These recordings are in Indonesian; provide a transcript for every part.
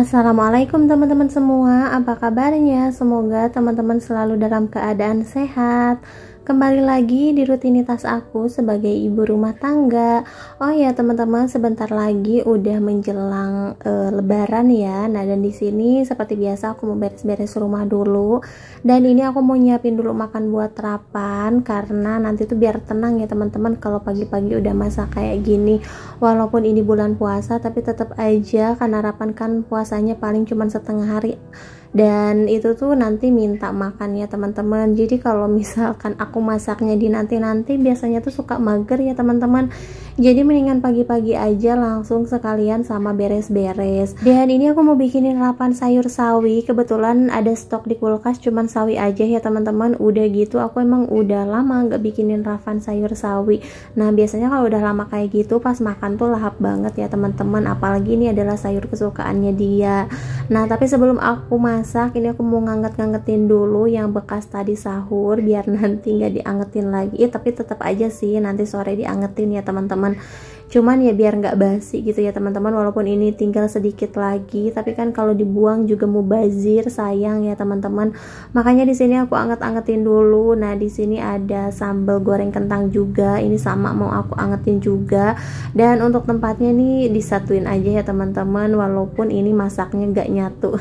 Assalamualaikum teman-teman semua, apa kabarnya? Semoga teman-teman selalu dalam keadaan sehat. Kembali lagi di rutinitas aku sebagai ibu rumah tangga. Oh ya teman-teman, sebentar lagi udah menjelang Lebaran ya. Nah dan di sini seperti biasa aku mau beres-beres rumah dulu. Dan ini aku mau nyiapin dulu makan buat Rapan karena nanti tuh biar tenang ya teman-teman kalau pagi-pagi udah masak kayak gini. Walaupun ini bulan puasa tapi tetap aja karena Rapan kan puasanya paling cuma setengah hari. Dan itu tuh nanti minta makan ya teman-teman. Jadi kalau misalkan aku masaknya di nanti-nanti biasanya tuh suka mager ya teman-teman. Jadi mendingan pagi-pagi aja langsung sekalian sama beres-beres. Dan ini aku mau bikinin Rapan sayur sawi. Kebetulan ada stok di kulkas cuman sawi aja ya teman-teman. Udah gitu aku emang udah lama nggak bikinin Rapan sayur sawi. Nah biasanya kalau udah lama kayak gitu pas makan tuh lahap banget ya teman-teman. Apalagi ini adalah sayur kesukaannya dia. Nah tapi sebelum aku masak, ini aku mau ngangetin dulu yang bekas tadi sahur biar nanti nggak diangetin lagi. Tapi tetap aja sih nanti sore diangetin ya teman-teman. Cuman ya biar nggak basi gitu ya teman-teman. Walaupun ini tinggal sedikit lagi, tapi kan kalau dibuang juga mubazir, sayang ya teman-teman. Makanya di sini aku angetin dulu. Nah di sini ada sambal goreng kentang juga. Ini sama mau aku angetin juga. Dan untuk tempatnya nih disatuin aja ya teman-teman. Walaupun ini masaknya nggak nyatu.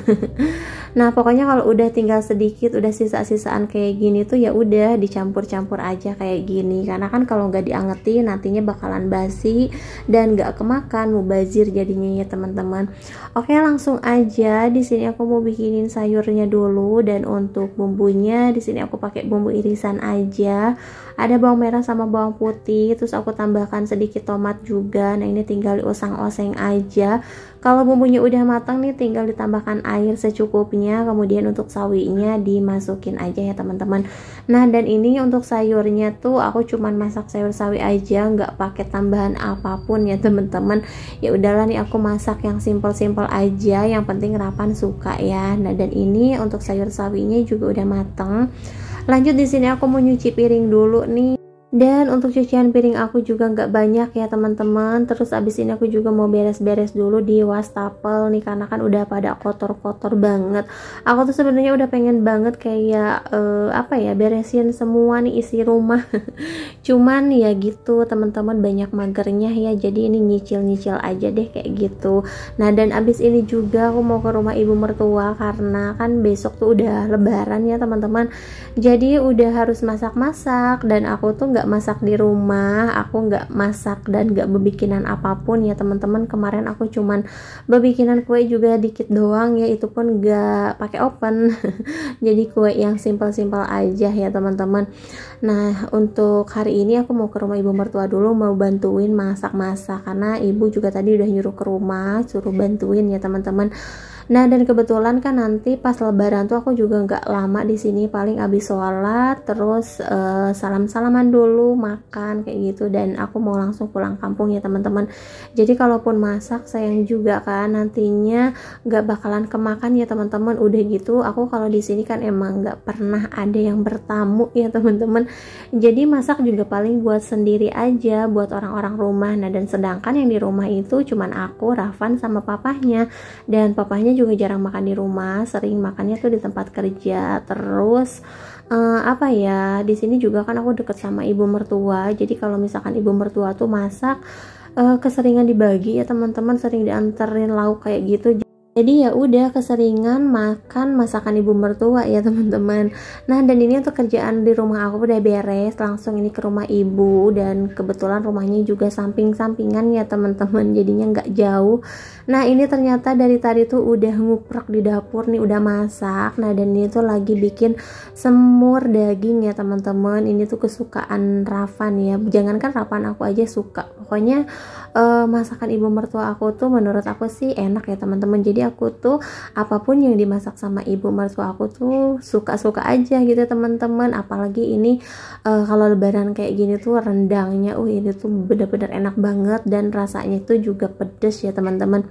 Nah pokoknya kalau udah tinggal sedikit, udah sisa-sisaan kayak gini tuh ya udah dicampur-campur aja kayak gini. Karena kan kalau nggak diangetin nantinya bakalan basi dan nggak kemakan, mubazir jadinya ya teman-teman. Oke langsung aja di sini aku mau bikinin sayurnya dulu. Dan untuk bumbunya di sini aku pakai bumbu irisan aja. Ada bawang merah sama bawang putih, terus aku tambahkan sedikit tomat juga. Nah ini tinggal dioseng-oseng aja. Kalau bumbunya udah matang nih tinggal ditambahkan air secukupnya. Kemudian untuk sawinya dimasukin aja ya teman-teman. Nah dan ini untuk sayurnya tuh aku cuman masak sayur sawi aja, nggak pakai tambahan apapun ya teman-teman. Ya udahlah nih aku masak yang simple-simple aja, yang penting Rapan suka ya. Nah dan ini untuk sayur sawinya juga udah mateng. Lanjut di sini aku mau nyuci piring dulu nih. Dan untuk cucian piring aku juga nggak banyak ya teman-teman. Terus abis ini aku juga mau beres-beres dulu di wastafel nih karena kan udah pada kotor-kotor banget. Aku tuh sebenarnya udah pengen banget kayak apa ya, beresin semua nih isi rumah. Cuman ya gitu teman-teman, banyak magernya ya. Jadi ini nyicil-nyicil aja deh kayak gitu. Nah dan abis ini juga aku mau ke rumah ibu mertua karena kan besok tuh udah lebaran ya teman-teman. Jadi udah harus masak-masak dan aku tuh nggak masak di rumah, aku nggak masak dan nggak bebikinan apapun ya teman-teman. Kemarin aku cuman bebikinan kue juga dikit doang ya, itu pun nggak pakai oven. Jadi kue yang simpel-simpel aja ya teman-teman. Nah untuk hari ini aku mau ke rumah ibu mertua dulu, mau bantuin masak-masak karena ibu juga tadi udah nyuruh ke rumah suruh bantuin ya teman-teman. Nah dan kebetulan kan nanti pas lebaran tuh aku juga nggak lama di sini, paling abis sholat terus salam-salaman dulu, makan kayak gitu, dan aku mau langsung pulang kampung ya teman-teman. Jadi kalaupun masak sayang juga kan nantinya nggak bakalan kemakan ya teman-teman. Udah gitu aku kalau di sini kan emang nggak pernah ada yang bertamu ya teman-teman. Jadi masak juga paling buat sendiri aja, buat orang-orang rumah. Nah dan sedangkan yang di rumah itu cuman aku, Ravan sama papahnya. Dan papahnya juga jarang makan di rumah, sering makannya tuh di tempat kerja. Terus apa ya, di sini juga kan aku deket sama ibu mertua. Jadi kalau misalkan ibu mertua tuh masak keseringan dibagi ya teman-teman, sering dianterin lauk kayak gitu. Jadi ya udah keseringan makan masakan ibu mertua ya teman-teman. Nah dan ini untuk kerjaan di rumah aku udah beres, langsung ini ke rumah ibu. Dan kebetulan rumahnya juga samping-sampingan ya teman-teman, jadinya nggak jauh. Nah ini ternyata dari tadi tuh udah nguprak di dapur nih, udah masak. Nah dan ini tuh lagi bikin semur daging ya teman-teman. Ini tuh kesukaan Ravan ya, jangankan Ravan, aku aja suka. Pokoknya masakan ibu mertua aku tuh menurut aku sih enak ya teman-teman. Jadi aku tuh apapun yang dimasak sama ibu mertua aku tuh suka-suka aja gitu teman-teman. Apalagi ini kalau lebaran kayak gini tuh rendangnya ini tuh bener-bener enak banget dan rasanya itu juga pedes ya teman-teman.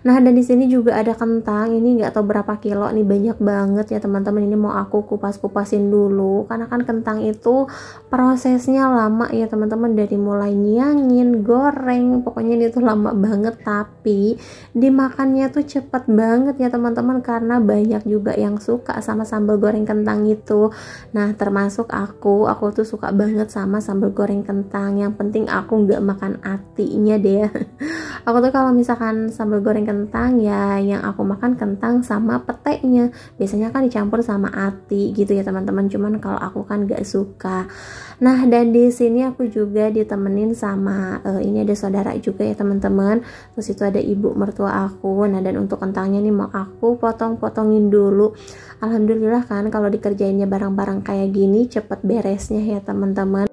Nah, dan di sini juga ada kentang, ini nggak tahu berapa kilo nih, banyak banget ya teman-teman. Ini mau aku kupas-kupasin dulu karena kan kentang itu prosesnya lama ya teman-teman, dari mulai nyiangin, goreng, pokoknya ini tuh lama banget, tapi dimakannya tuh cepet banget ya teman-teman, karena banyak juga yang suka sama sambal goreng kentang itu. Nah, termasuk aku tuh suka banget sama sambal goreng kentang. Yang penting aku nggak makan atinya deh ya. Aku tuh kalau misalkan sambal goreng kentang ya yang aku makan kentang sama petenya, biasanya kan dicampur sama ati gitu ya teman-teman, cuman kalau aku kan gak suka. Nah, dan di sini aku juga ditemenin sama ini ada saudara juga ya teman-teman, terus itu ada ibu mertua aku. Nah, dan untuk kentangnya nih mau aku potong-potongin dulu. Alhamdulillah kan kalau dikerjainnya barang-barang kayak gini cepet beresnya ya teman-teman.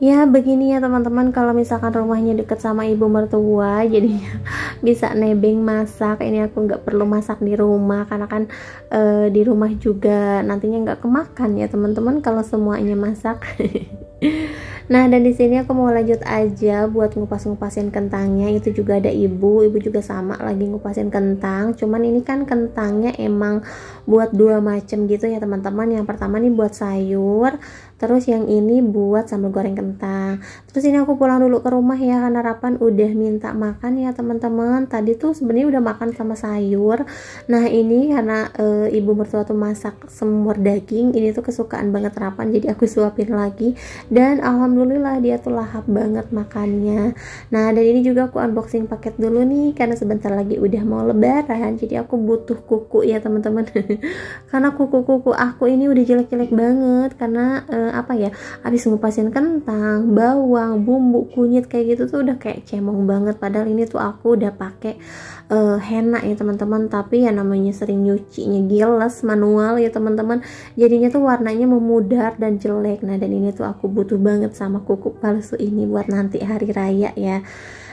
Ya begini ya teman-teman, kalau misalkan rumahnya deket sama ibu mertua jadinya bisa nebeng masak. Ini aku nggak perlu masak di rumah karena kan di rumah juga nantinya nggak kemakan ya teman-teman kalau semuanya masak. Nah, dan di sini aku mau lanjut aja buat ngupas-ngupasin kentangnya. Itu juga ada ibu juga sama lagi ngupasin kentang. Cuman ini kan kentangnya emang buat dua macam gitu ya teman-teman. Yang pertama nih buat sayur, terus yang ini buat sambal goreng kentang. Terus ini aku pulang dulu ke rumah ya karena Rapan udah minta makan ya teman-teman. Tadi tuh sebenarnya udah makan sama sayur. Nah, ini karena ibu mertua tuh masak semur daging, ini tuh kesukaan banget Rapan, jadi aku suapin lagi. Dan alhamdulillah dia tuh lahap banget makannya. Nah, dan ini juga aku unboxing paket dulu nih karena sebentar lagi udah mau lebaran, jadi aku butuh kuku ya teman-teman. Karena kuku-kuku aku ini udah jelek-jelek banget karena apa ya, habis ngupasin kentang, bawang, bumbu, kunyit kayak gitu tuh udah kayak cemong banget. Padahal ini tuh aku udah pakai henna ya teman-teman, tapi ya namanya sering nyucinya giles manual ya teman-teman, jadinya tuh warnanya memudar dan jelek. Nah, dan ini tuh aku butuh banget sama kuku palsu ini buat nanti hari raya ya.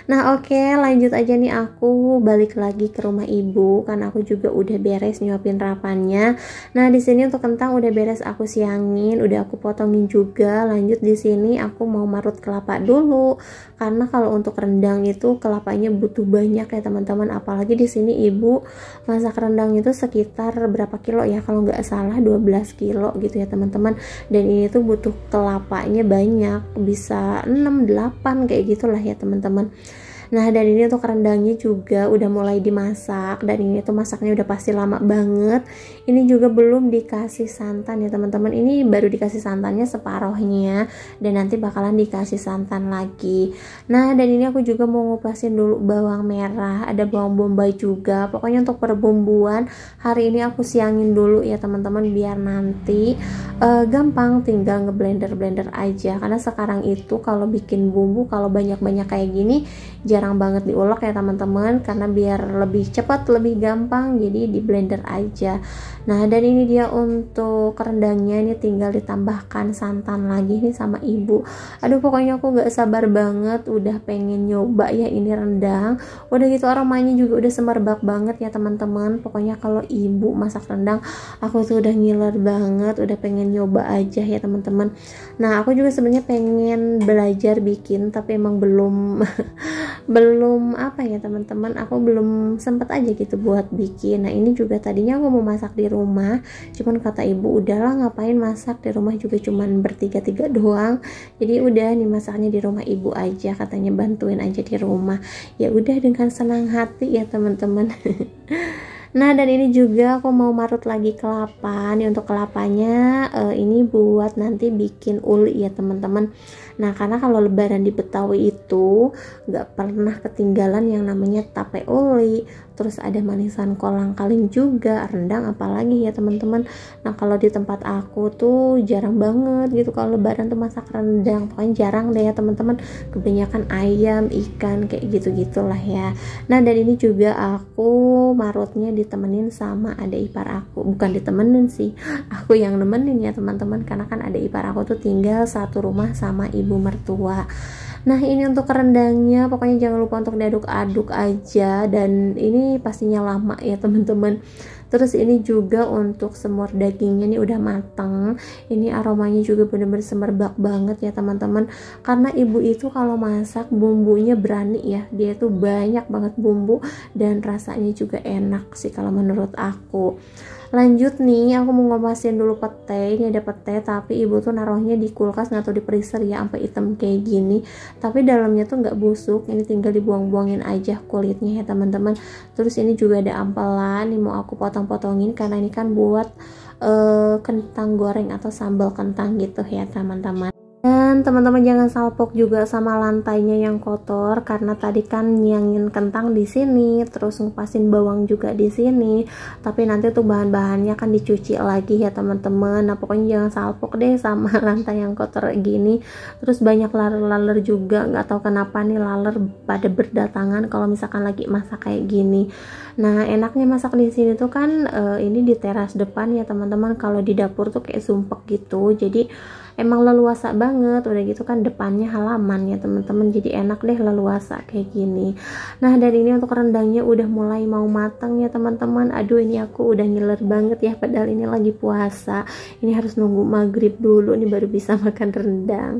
Nah, oke, lanjut aja nih, aku balik lagi ke rumah ibu karena aku juga udah beres nyuapin Rapannya. Nah, di sini untuk kentang udah beres aku siangin, udah aku potongin juga. Lanjut di sini aku mau marut kelapa dulu karena kalau untuk rendang itu kelapanya butuh banyak ya teman-teman. Apalagi di sini ibu masak rendang itu sekitar berapa kilo ya, kalau nggak salah 12 kilo gitu ya teman-teman. Dan ini tuh butuh kelapanya banyak, bisa 6, 8 kayak gitulah ya teman-teman. Nah, dan ini untuk rendangnya juga udah mulai dimasak, dan ini tuh masaknya udah pasti lama banget. Ini juga belum dikasih santan ya teman-teman, ini baru dikasih santannya separohnya dan nanti bakalan dikasih santan lagi. Nah, dan ini aku juga mau ngupasin dulu bawang merah, ada bawang bombay juga. Pokoknya untuk perbumbuan hari ini aku siangin dulu ya teman-teman, biar nanti gampang tinggal ngeblender aja. Karena sekarang itu kalau bikin bumbu kalau banyak-banyak kayak gini jarang banget diulek ya teman-teman, karena biar lebih cepat lebih gampang jadi di blender aja. Nah, dan ini dia untuk rendangnya, ini tinggal ditambahkan santan lagi nih sama ibu. Aduh, pokoknya aku gak sabar banget udah pengen nyoba ya ini rendang. Udah gitu aromanya juga udah semerbak banget ya teman-teman. Pokoknya kalau ibu masak rendang aku tuh udah ngiler banget, udah pengen nyoba aja ya teman-teman. Nah, aku juga sebenarnya pengen belajar bikin, tapi emang belum belum apa ya teman-teman, aku belum sempet aja gitu buat bikin. Nah, ini juga tadinya aku mau masak di rumah, cuman kata ibu udahlah ngapain masak di rumah juga cuman bertiga-tiga doang, jadi udah nih masaknya di rumah ibu aja, katanya bantuin aja di rumah. Ya udah dengan senang hati ya teman-teman. Nah, dan ini juga aku mau marut lagi kelapa nih. Untuk kelapanya ini buat nanti bikin uli ya teman-teman. Nah, karena kalau lebaran di Betawi itu nggak pernah ketinggalan yang namanya tape uli, terus ada manisan kolang kaling juga, rendang apalagi ya teman-teman. Nah, kalau di tempat aku tuh jarang banget gitu kalau lebaran tuh masak rendang, pokoknya jarang deh ya teman-teman, kebanyakan ayam, ikan kayak gitu-gitulah ya. Nah, dan ini juga aku marutnya ditemenin sama ada ipar aku, bukan ditemenin sih, aku yang nemenin ya teman-teman, karena kan ada ipar aku tuh tinggal satu rumah sama ibu mertua. Nah, ini untuk rendangnya, pokoknya jangan lupa untuk diaduk-aduk aja, dan ini pastinya lama ya teman-teman. Terus ini juga untuk semur dagingnya nih udah mateng. Ini aromanya juga bener-bener semerbak banget ya teman-teman, karena ibu itu kalau masak bumbunya berani ya, dia tuh banyak banget bumbu dan rasanya juga enak sih kalau menurut aku. Lanjut nih, aku mau ngomasin dulu pete. Ini ada pete tapi ibu tuh naruhnya di kulkas atau di freezer ya, sampai hitam kayak gini, tapi dalamnya tuh nggak busuk, ini tinggal dibuang-buangin aja kulitnya ya teman-teman. Terus ini juga ada ampelan, ini mau aku potong-potongin karena ini kan buat kentang goreng atau sambal kentang gitu ya teman-teman. Dan teman-teman jangan salpok juga sama lantainya yang kotor, karena tadi kan nyiangin kentang di sini, terus ngupasin bawang juga di sini. Tapi nanti tuh bahan-bahannya kan dicuci lagi ya teman-teman. Nah pokoknya jangan salpok deh sama lantai yang kotor gini. Terus banyak laler-laler juga, nggak tahu kenapa nih laler pada berdatangan kalau misalkan lagi masak kayak gini. Nah enaknya masak di sini tuh kan ini di teras depan ya teman-teman. Kalau di dapur tuh kayak sumpek gitu, jadi emang leluasa banget. Udah gitu kan depannya halaman ya teman-teman, jadi enak deh leluasa kayak gini. Nah dan ini untuk rendangnya udah mulai mau matang ya teman-teman. Aduh ini aku udah ngiler banget ya, padahal ini lagi puasa. Ini harus nunggu maghrib dulu nih baru bisa makan rendang.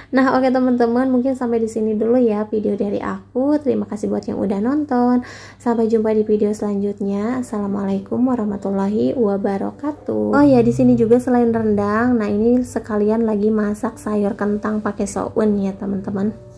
Nah oke teman-teman, mungkin sampai di sini dulu ya video dari aku. Terima kasih buat yang udah nonton. Sampai jumpa di video selanjutnya. Assalamualaikum warahmatullahi wabarakatuh. Oh ya, di sini juga selain rendang, nah ini sekalian lagi masak sayur kentang pakai soun ya teman-teman.